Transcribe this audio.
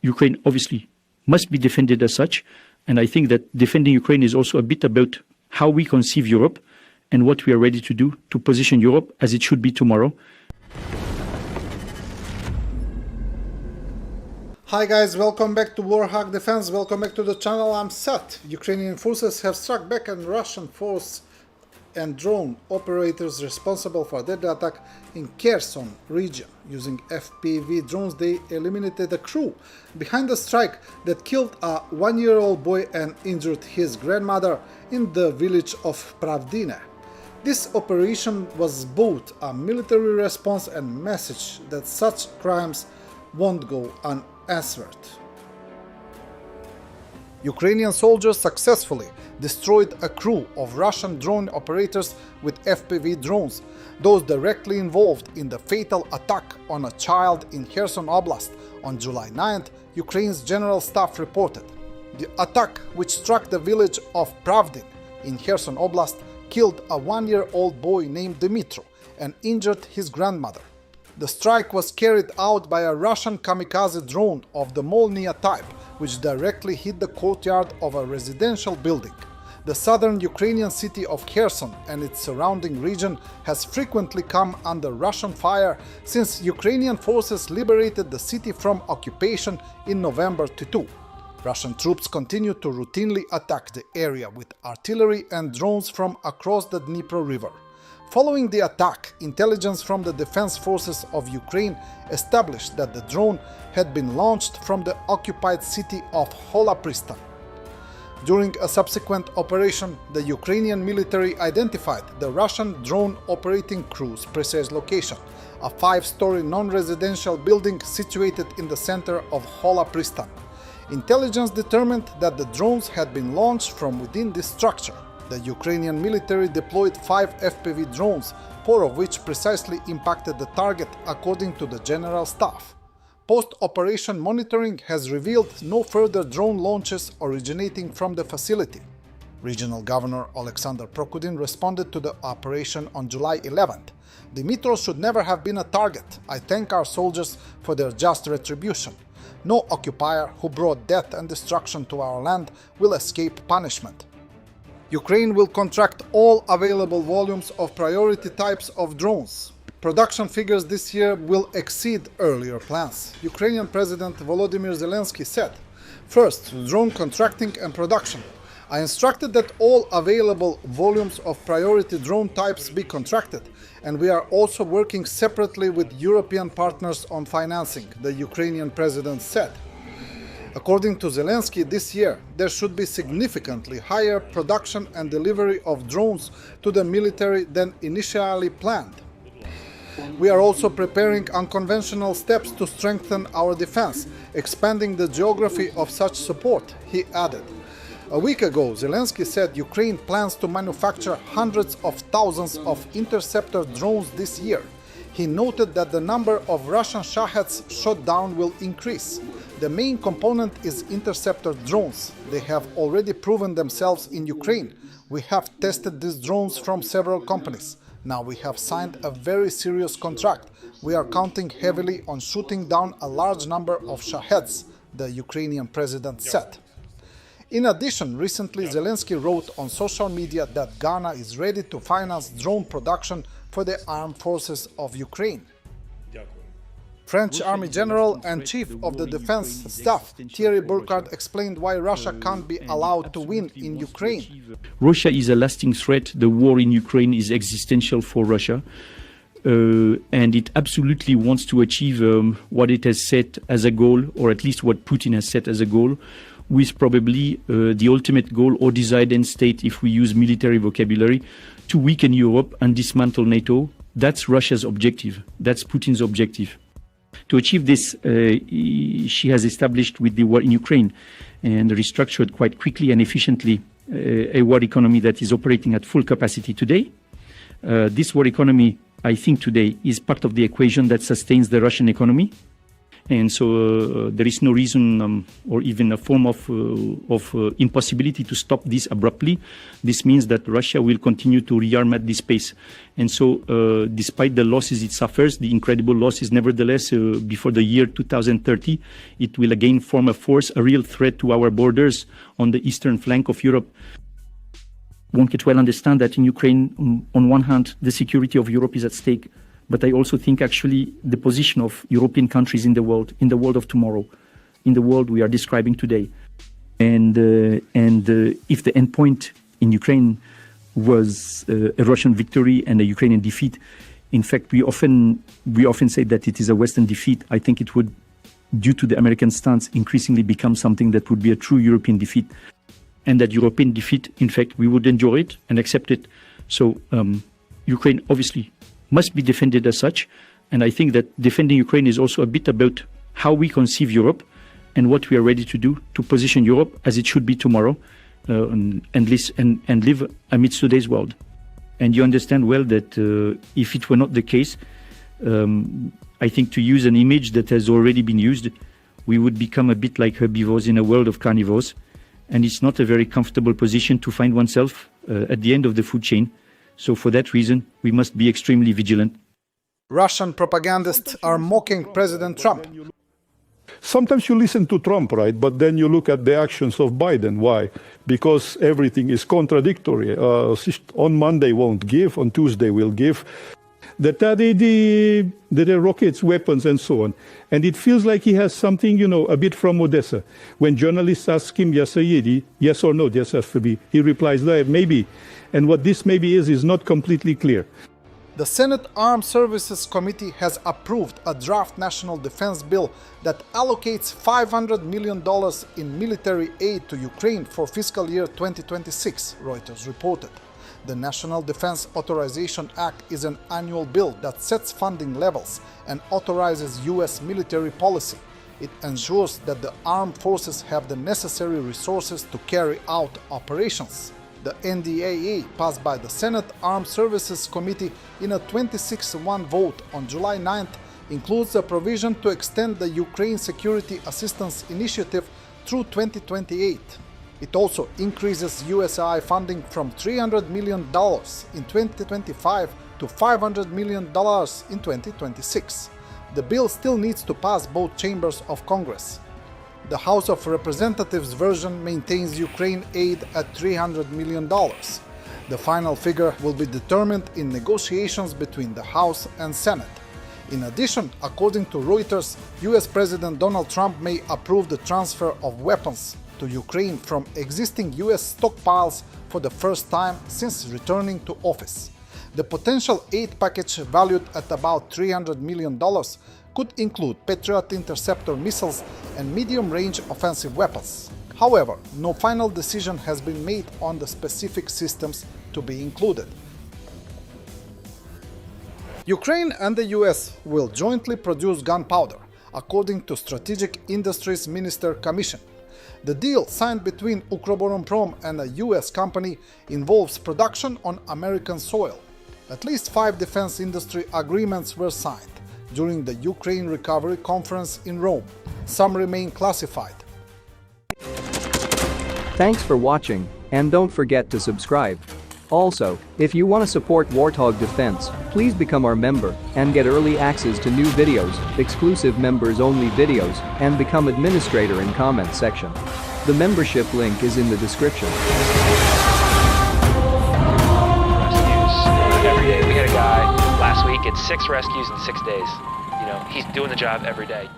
Ukraine obviously must be defended as such. And I think that defending Ukraine is also a bit about how we conceive Europe and what we are ready to do to position Europe as it should be tomorrow. Hi guys, welcome back to Warthog Defense, welcome back to the channel. I'm Seth. Ukrainian forces have struck back on Russian force and drone operators responsible for that attack in Kherson region. Using FPV drones, they eliminated a crew behind the strike that killed a 1-year-old boy and injured his grandmother in the village of Pravdine. This operation was both a military response and message that such crimes won't go unanswered. Ukrainian soldiers successfully destroyed a crew of Russian drone operators with FPV drones, those directly involved in the fatal attack on a child in Kherson Oblast on July 9th, Ukraine's General Staff reported. The attack, which struck the village of Pravdin in Kherson Oblast, killed a 1-year-old boy named Dmitro and injured his grandmother. The strike was carried out by a Russian kamikaze drone of the Molniya type, which directly hit the courtyard of a residential building. The southern Ukrainian city of Kherson and its surrounding region has frequently come under Russian fire since Ukrainian forces liberated the city from occupation in November 2022. Russian troops continue to routinely attack the area with artillery and drones from across the Dnipro River. Following the attack, intelligence from the defense forces of Ukraine established that the drone had been launched from the occupied city of Holapristan. During a subsequent operation, the Ukrainian military identified the Russian drone operating crew's precise location, a 5-story non-residential building situated in the center of Holapristan. Intelligence determined that the drones had been launched from within this structure. The Ukrainian military deployed 5 FPV drones, 4 of which precisely impacted the target, according to the General Staff. Post-operation monitoring has revealed no further drone launches originating from the facility. Regional Governor Alexander Prokudin responded to the operation on July 11th. Dmitro should never have been a target. I thank our soldiers for their just retribution. No occupier who brought death and destruction to our land will escape punishment. Ukraine will contract all available volumes of priority types of drones. Production figures this year will exceed earlier plans. Ukrainian President Volodymyr Zelensky said, "First, drone contracting and production. I instructed that all available volumes of priority drone types be contracted, and we are also working separately with European partners on financing," the Ukrainian president said. According to Zelensky, this year there should be significantly higher production and delivery of drones to the military than initially planned. We are also preparing unconventional steps to strengthen our defense, expanding the geography of such support, he added. A week ago, Zelensky said Ukraine plans to manufacture hundreds of thousands of interceptor drones this year. He noted that the number of Russian Shaheds shot down will increase. The main component is interceptor drones. They have already proven themselves in Ukraine. We have tested these drones from several companies. Now we have signed a very serious contract. We are counting heavily on shooting down a large number of Shaheds, the Ukrainian president said. In addition, recently Zelensky wrote on social media that Ghana is ready to finance drone production for the armed forces of Ukraine. French Army General and Chief of the Defense Staff Thierry Burkhardt explained why Russia can't be allowed to win in Ukraine. Russia is a lasting threat. The war in Ukraine is existential for Russia. And it absolutely wants to achieve what it has set as a goal, or at least what Putin has set as a goal, with probably the ultimate goal or desired end state, if we use military vocabulary, to weaken Europe and dismantle NATO. That's Russia's objective. That's Putin's objective. To achieve this, she has established with the war in Ukraine and restructured quite quickly and efficiently a war economy that is operating at full capacity today. This war economy, I think today, is part of the equation that sustains the Russian economy. And so there is no reason or even a form of impossibility to stop this abruptly. This means that Russia will continue to rearm at this pace. And so despite the losses it suffers, the incredible losses, nevertheless, before the year 2030, it will again form a force, a real threat to our borders on the eastern flank of Europe. One can well understand that in Ukraine, on one hand, the security of Europe is at stake. But I also think actually the position of European countries in the world of tomorrow, in the world we are describing today. And if the endpoint in Ukraine was a Russian victory and a Ukrainian defeat, in fact, we often say that it is a Western defeat. I think it would, due to the American stance, increasingly become something that would be a true European defeat. And that European defeat, in fact, we would enjoy it and accept it. So Ukraine obviously must be defended as such. And I think that defending Ukraine is also a bit about how we conceive Europe and what we are ready to do to position Europe as it should be tomorrow and live amidst today's world. And you understand well that if it were not the case, I think to use an image that has already been used, we would become a bit like herbivores in a world of carnivores. And it's not a very comfortable position to find oneself at the end of the food chain. So for that reason, we must be extremely vigilant. Russian propagandists are mocking President Trump. Sometimes you listen to Trump, right? But then you look at the actions of Biden. Why? Because everything is contradictory. On Monday won't give, on Tuesday will give. That there are rockets, weapons, and so on. And it feels like he has something, a bit from Odessa. When journalists ask him, yes or no, yes, he replies, maybe. And what this maybe is not completely clear. The Senate Armed Services Committee has approved a draft national defense bill that allocates $500 million in military aid to Ukraine for fiscal year 2026, Reuters reported. The National Defense Authorization Act is an annual bill that sets funding levels and authorizes U.S. military policy. It ensures that the armed forces have the necessary resources to carry out operations. The NDAA, passed by the Senate Armed Services Committee in a 26-1 vote on July 9th, includes a provision to extend the Ukraine Security Assistance Initiative through 2028. It also increases USAI funding from $300 million in 2025 to $500 million in 2026. The bill still needs to pass both chambers of Congress. The House of Representatives version maintains Ukraine aid at $300 million. The final figure will be determined in negotiations between the House and Senate. In addition, according to Reuters, US President Donald Trump may approve the transfer of weapons to Ukraine from existing US stockpiles for the first time since returning to office. The potential aid package, valued at about $300 million, could include Patriot interceptor missiles and medium-range offensive weapons. However, no final decision has been made on the specific systems to be included. Ukraine and the US will jointly produce gunpowder, according to Strategic Industries Minister Commission. The deal signed between Ukroboronprom and a US company involves production on American soil. At least 5 defense industry agreements were signed during the Ukraine Recovery Conference in Rome. Some remain classified. Thanks for watching, and don't forget to subscribe. Also, if you want to support Warthog Defense, please become our member and get early access to new videos, exclusive members-only videos, and become administrator in comment section. The membership link is in the description. Every day. We had a guy last week at 6 rescues in 6 days. He's doing the job every day.